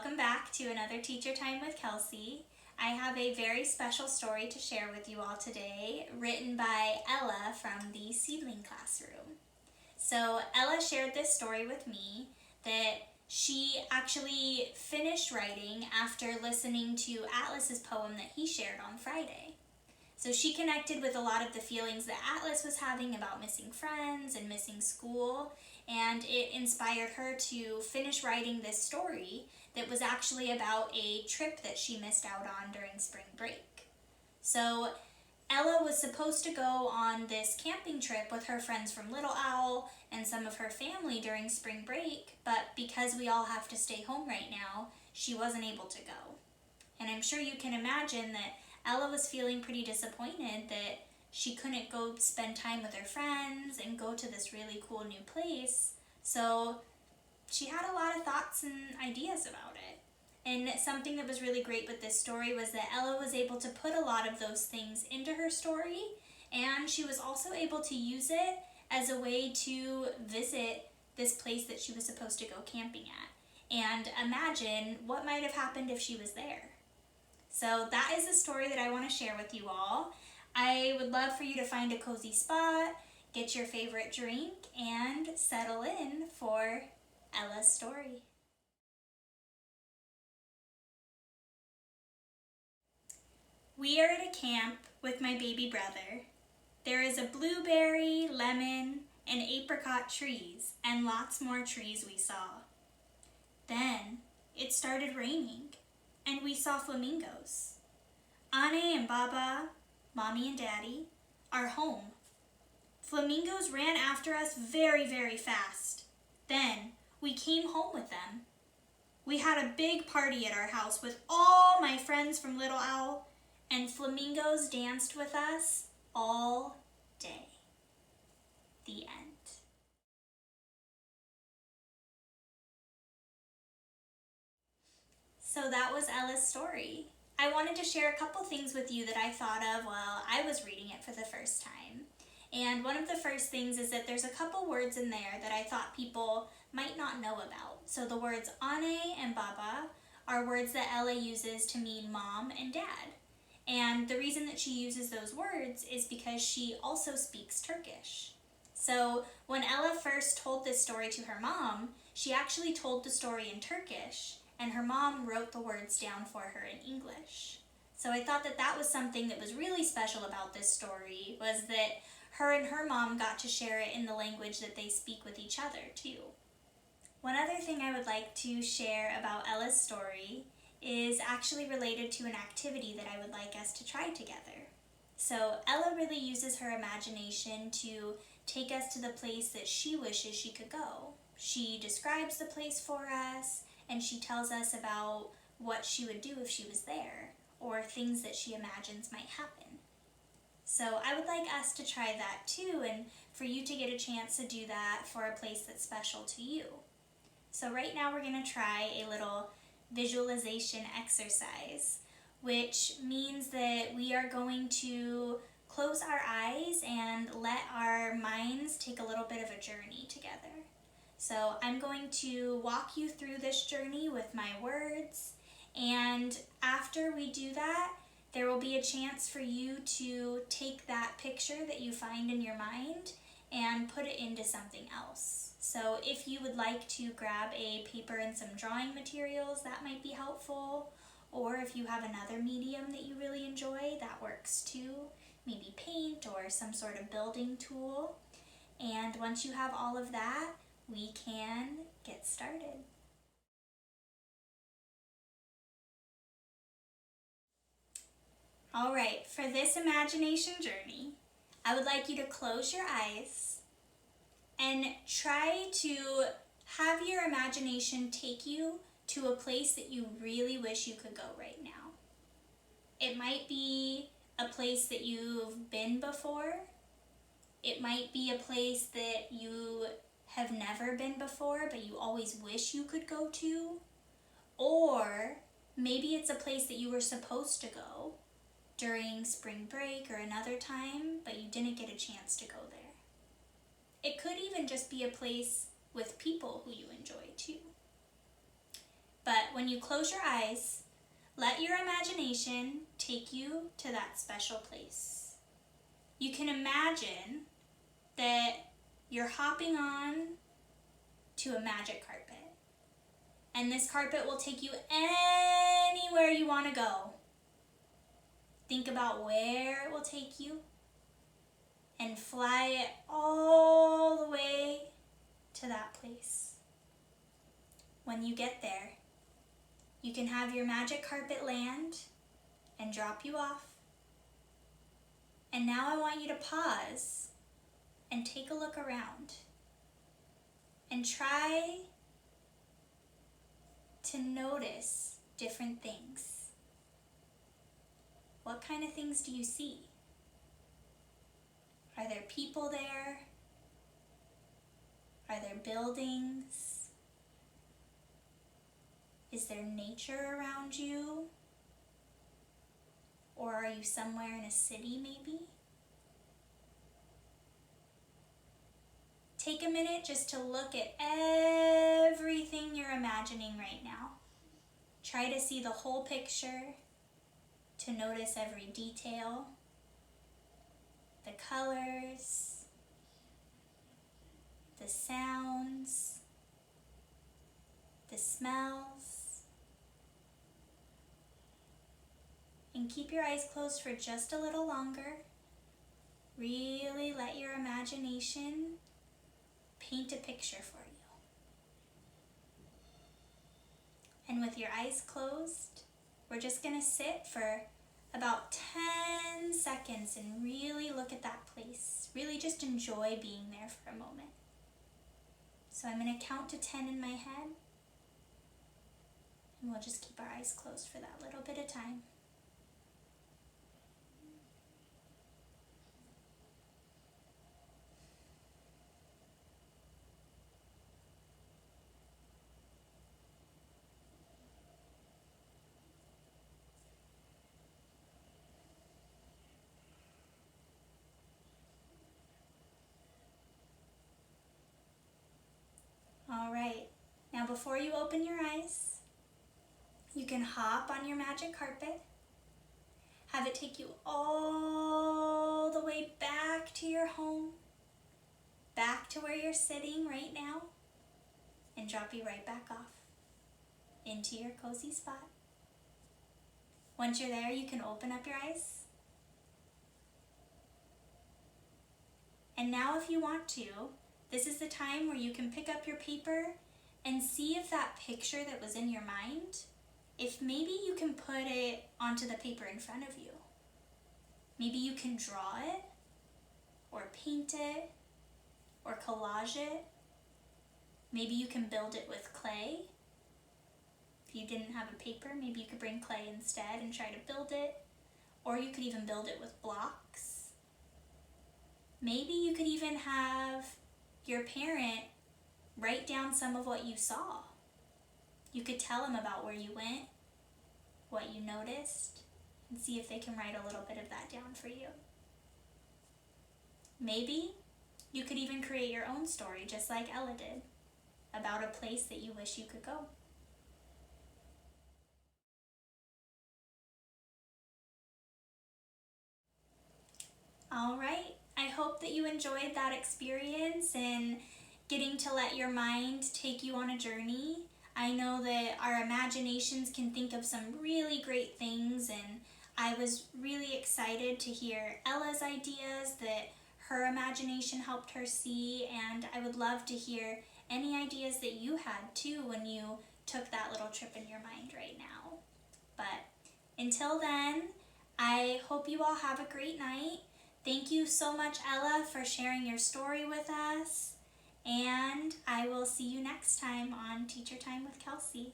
welcome back to another Teacher Time with Kelsie. I have a very special story to share with you all today, written by Ella from the Seedling Classroom. So Ella shared this story with me that she actually finished writing after listening to Atlas's poem that he shared on Friday. So she connected with a lot of the feelings that Atlas was having about missing friends and missing school, and it inspired her to finish writing this story that was actually about a trip that she missed out on during spring break. So Ella was supposed to go on this camping trip with her friends from Little Owl and some of her family during spring break, but because we all have to stay home right now, she wasn't able to go. And I'm sure you can imagine that Ella was feeling pretty disappointed that she couldn't go spend time with her friends and go to this really cool new place. So she had a lot of thoughts and ideas about it. And something that was really great with this story was that Ella was able to put a lot of those things into her story, and she was also able to use it as a way to visit this place that she was supposed to go camping at and imagine what might have happened if she was there. So that is the story that I want to share with you all. I would love for you to find a cozy spot, get your favorite drink, and settle in for Ella's story. We are at a camp with my baby brother. There is a blueberry, lemon, and apricot trees, and lots more trees we saw. Then it started raining, and we saw flamingos. Anne and Baba, Mommy and Daddy, are home. Flamingos ran after us very, very fast. Then we came home with them. We had a big party at our house with all my friends from Little Owl, and flamingos danced with us all day. The end. So that was Ella's story. I wanted to share a couple things with you that I thought of while I was reading it for the first time. And one of the first things is that there's a couple words in there that I thought people might not know about. So the words Anne and Baba are words that Ella uses to mean mom and dad. And the reason that she uses those words is because she also speaks Turkish. So when Ella first told this story to her mom, she actually told the story in Turkish, and her mom wrote the words down for her in English. So I thought that that was something that was really special about this story, was that her and her mom got to share it in the language that they speak with each other too. One other thing I would like to share about Ella's story is actually related to an activity that I would like us to try together. So Ella really uses her imagination to take us to the place that she wishes she could go. She describes the place for us, and she tells us about what she would do if she was there, or things that she imagines might happen. So I would like us to try that too, and for you to get a chance to do that for a place that's special to you. So right now we're going to try a little visualization exercise, which means that we are going to close our eyes and let our minds take a little bit of a journey together. So I'm going to walk you through this journey with my words, and after we do that, there will be a chance for you to take that picture that you find in your mind and put it into something else. So if you would like to grab a paper and some drawing materials, that might be helpful. Or if you have another medium that you really enjoy, that works too. Maybe paint or some sort of building tool. And once you have all of that, we can get started. All right, for this imagination journey, I would like you to close your eyes and try to have your imagination take you to a place that you really wish you could go right now. It might be a place that you've been before. It might be a place that you have never been before, but you always wish you could go to. Or maybe it's a place that you were supposed to go during spring break or another time, but you didn't get a chance to go there. It could even just be a place with people who you enjoy too. But when you close your eyes, let your imagination take you to that special place. You can imagine that you're hopping on to a magic carpet. And this carpet will take you anywhere you want to go. Think about where it will take you and fly it all the way to that place. When you get there, you can have your magic carpet land and drop you off. And now I want you to pause and take a look around and try to notice different things. What kind of things do you see? Are there people there? Are there buildings? Is there nature around you? Or are you somewhere in a city maybe? Take a minute just to look at everything you're imagining right now. Try to see the whole picture, to notice every detail, the colors, the sounds, the smells. And keep your eyes closed for just a little longer. Really let your imagination paint a picture for you. And with your eyes closed, we're just going to sit for about 10 seconds and really look at that place. Really just enjoy being there for a moment. So I'm going to count to 10 in my head. And we'll just keep our eyes closed for that little bit of time. All right, now before you open your eyes, you can hop on your magic carpet, have it take you all the way back to your home, back to where you're sitting right now, and drop you right back off into your cozy spot. Once you're there, you can open up your eyes. And now if you want to, this is the time where you can pick up your paper and see if that picture that was in your mind, if maybe you can put it onto the paper in front of you. Maybe you can draw it, or paint it, or collage it. Maybe you can build it with clay. If you didn't have a paper, maybe you could bring clay instead and try to build it. Or you could even build it with blocks. Maybe you could even have your parent write down some of what you saw. You could tell them about where you went, what you noticed, and see if they can write a little bit of that down for you. Maybe you could even create your own story, just like Ella did, about a place that you wish you could go. All right, I hope that you enjoyed that experience and getting to let your mind take you on a journey. I know that our imaginations can think of some really great things, and I was really excited to hear Ella's ideas that her imagination helped her see, and I would love to hear any ideas that you had too when you took that little trip in your mind right now. But until then, I hope you all have a great night. Thank you so much, Ella, for sharing your story with us. And I will see you next time on Teacher Time with Kelsie.